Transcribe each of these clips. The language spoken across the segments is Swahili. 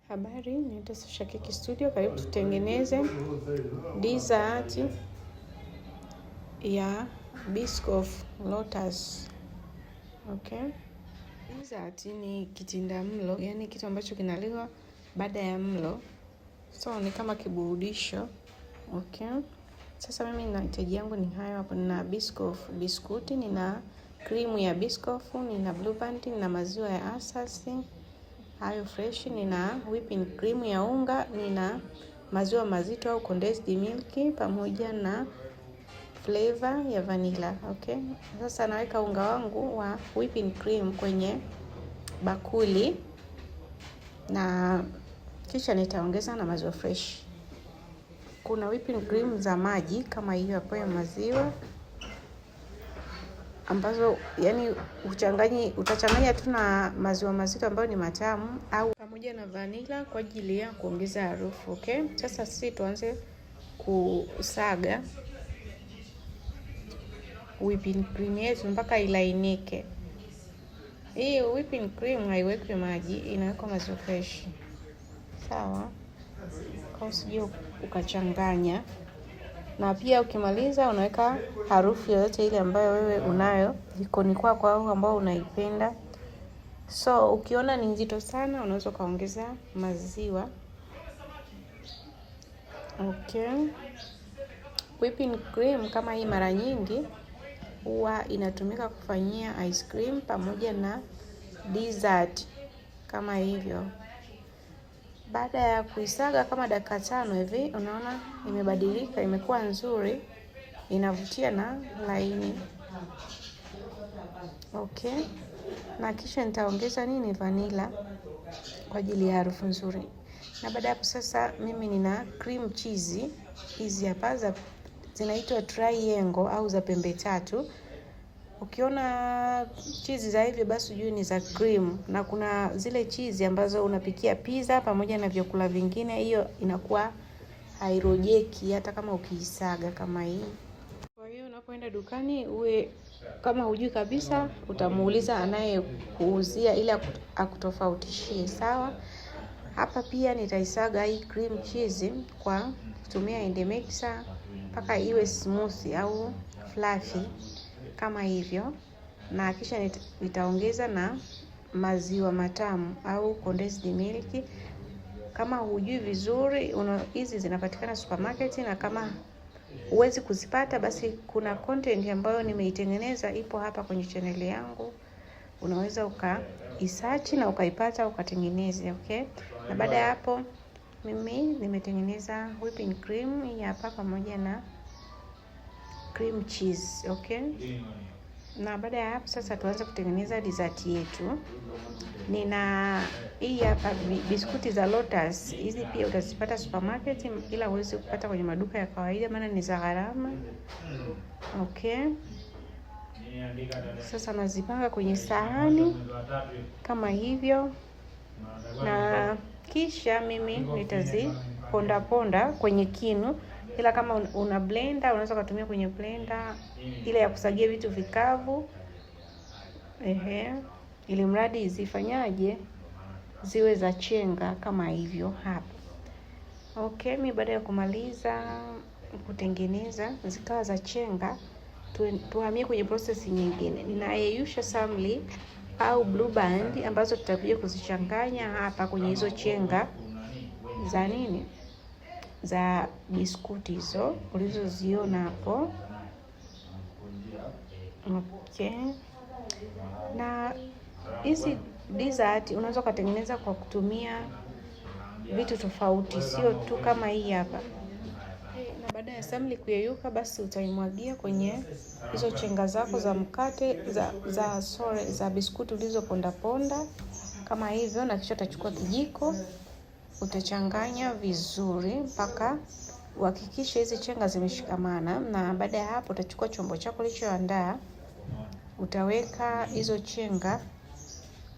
Habari, naitwa Sasha Keki Studio. Karibu tutengeneze dessert ya Biscoff Lotus. Okay? Dessert ni kitinda mlo, yani kitu ambacho kinaliwa baada ya mlo. So ni kama kiburudisho. Okay? Sasa mimi mahitaji yangu ni hayo hapo. Nina Biscoff biskuti, nina cream ya Biscoff, nina Blue Band, nina maziwa ya asasi hayo fresh, nina whipping cream ya unga, nina maziwa mazito au condensed milk pamoja na flavor ya vanilla. Okay, sasa naweka unga wangu wa whipping cream kwenye bakuli na kisha nitaongeza na maziwa fresh. Kuna whipping cream za maji kama hiyo hapo ya maziwa ambazo yani utachanganya tu na maziwa mazito ambayo ni matamu au pamoja na vanilla kwa ajili ya kuongeza harufu. Okay, sasa sisi tuanze kusaga whipping cream yetu mpaka ilainike. Hii whipping cream haiwekwi maji, inawekwa maziwa fresh. Sawa? Kwa usije ukachanganya. Na pia ukimaliza unaweka harufu yoyote ile ambayo wewe unayo jikoni kwako au ambayo unaipenda. So ukiona ni nzito sana unaweza kaongeza maziwa. Okay. Whipping cream kama hii mara nyingi huwa inatumika kufanyia ice cream pamoja na dessert kama hivyo. Baada ya kuisaga kama dakika 5 hivi, unaona imebadilika, imekuwa nzuri, inavutia na laini. Okay. Na kisha nitaongeza vanilla kwa ajili ya harufu nzuri. Na baada ya hapo sasa mimi nina cream cheese. Hizi hapa zinaitwa triangle au za pembe tatu. Ukiona cheese za hivi basi ujue ni za cream, na kuna zile cheese ambazo unapikia pizza pamoja na vyakula vingine, hiyo inakuwa hairojeki hata kama ukiisaga kama hii. Kwa hiyo unapoenda dukani uwe kama hujui kabisa, utamuuliza anayekuuzia ili akutofautishie. Sawa? Hapa pia nitaisaga hii cream cheese kwa kutumia hand mixer mpaka iwe smooth au fluffy kama hivyo, na kisha nitaongeza na maziwa matamu au condensed milk. Kama hujui vizuri, hizi zinapatikana supermarket, na kama huwezi kuzipata basi kuna content ambayo nimeitengeneza ipo hapa kwenye channel yangu, unaweza ukaisearch na ukaipata ukatengeneza. Okay, na baada ya hapo mimi nimetengeneza whipping cream hii hapa pamoja na cream cheese. Okay, na baada ya hapo sasa tuanze kutengeneza dessert yetu. Nina hii hapa biskuti za Lotus. Hizi pia utazipata supermarket, ila huwezi kupata kwenye maduka ya kawaida maana ni za gharama. Okay, sasa nazipanga kwenye sahani kama hivyo, na kisha mimi nitaziponda ponda kwenye kinu, ila kama una blender unaweza kutumia kwenye blender ile ya kusagia vitu vikavu. Ili mradi zifanyaje ziwe za chenga kama hivyo hapa. Okay, mimi baada ya kumaliza kutengeneza zikawa za chenga, tuhamie kwenye process nyingine. Ninayeyusha samli au Blue Band ambazo tutakuja kuzichanganya hapa kwenye hizo chenga za za biskuti hizo ulizoziona hapo. Okay, na hizi dessert unaweza kutengeneza kwa kutumia vitu tofauti, sio tu kama hii hapa. Na baada ya samli kuyeyuka basi utaimwagia kwenye hizo chenga zako za mkate za biskuti ulizoponda ponda kama hivyo, na kisha utachukua kijiko utachanganya vizuri mpaka uhakikishe hizi chenga zimeshikamana. Na baada ya hapo utachukua chombo chako ulichoandaa, utaweka hizo chenga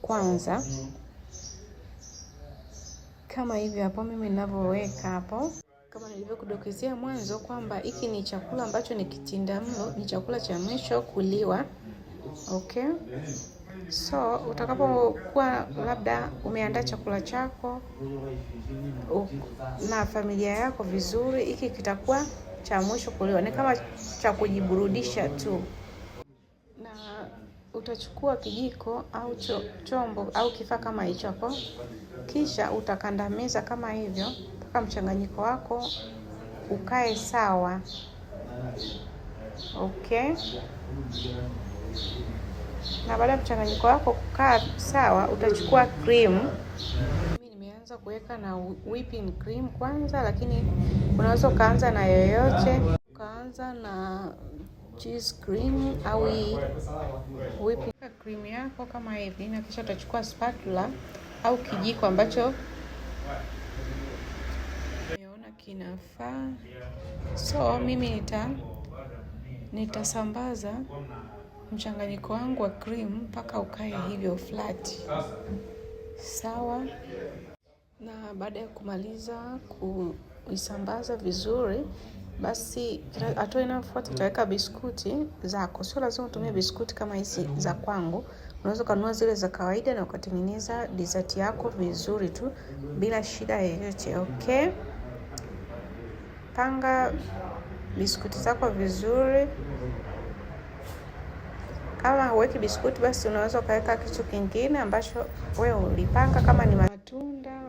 kwanza kama hivyo hapo mimi ninavyoweka hapo. Kama nilivyokudokezea mwanzo kwamba hiki ni chakula ambacho ni kitinda mlo, ni chakula cha mwisho kuliwa. Okay, So utakapokuwa labda umeandaa chakula chako na familia yako vizuri, hiki kitakuwa cha mwisho kuliwa, ni kama cha kujiburudisha tu. Na utachukua kijiko au chombo au kifaa kama hicho hapo, kisha utakandamiza kama hivyo mpaka mchanganyiko wako ukae sawa. Okay, na baada ya mchanganyiko wako kukaa sawa, utachukua cream. Mimi nimeanza kuweka na whipping cream kwanza, lakini unaweza ukaanza na yoyote, ukaanza na cheese cream au whipping cream yako kama hivi, na kisha utachukua spatula au kijiko ambacho umeona kinafaa. So mimi nitasambaza mchanganyiko wangu wa cream mpaka ukae hivyo flat. Sawa. Na baada ya kumaliza kuisambaza vizuri, basi hatua inayofuata utaweka biskuti zako. Sio lazima utumie biskuti kama hizi za kwangu. Unaweza kununua zile za kawaida na ukatengeneza dessert yako vizuri tu bila shida yoyote. Okay? Panga biskuti zako vizuri. Kama huweki biskuti, basi unaweza ukaweka kitu kingine ambacho wewe ulipanga, kama ni matunda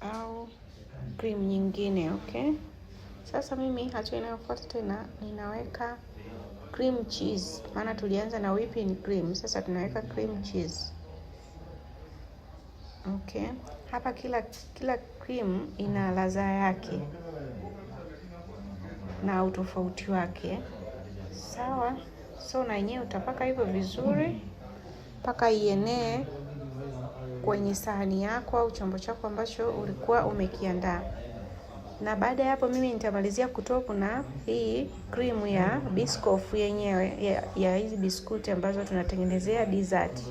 au cream nyingine. Okay, sasa mimi hatua inayofuata tena ninaweka cream cheese, maana tulianza na whipping cream, sasa tunaweka cream cheese. Okay, hapa kila cream ina ladha yake na utofauti wake. Sawa. So na yenyewe utapaka hivyo vizuri mpaka ienee kwenye sahani yako au chombo chako ambacho ulikuwa umekiandaa. Na baada ya hapo mimi nitamalizia kutoka na hii cream ya Biscoff yenyewe ya hizi biskuti ambazo tunatengenezea dessert.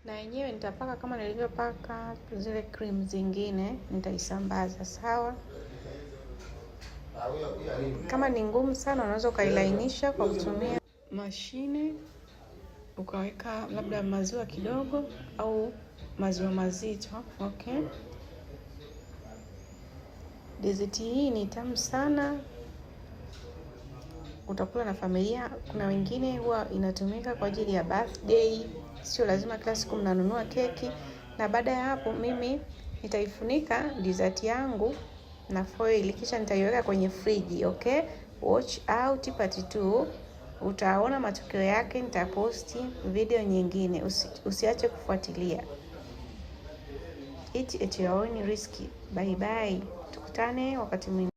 Na yenyewe nitapaka kama nilivyopaka zile cream zingine, nitaisambaza. Sawa. Kama ni ngumu sana, unaweza ukailainisha kwa kutumia mashine, ukaweka labda maziwa kidogo au maziwa mazito. Okay, dessert hii ni tamu sana, utakula na familia. Kuna wengine huwa inatumika kwa ajili ya birthday, sio lazima kila siku mnanunua keki. Na baada ya hapo mimi nitaifunika dessert yangu na foil, kisha nitaiweka kwenye friji. Okay, watch out part 2, utaona matokeo yake. Nitaposti video nyingine, usiache kufuatilia. Eat at your own risk. Bye bye, tukutane wakati mwingine.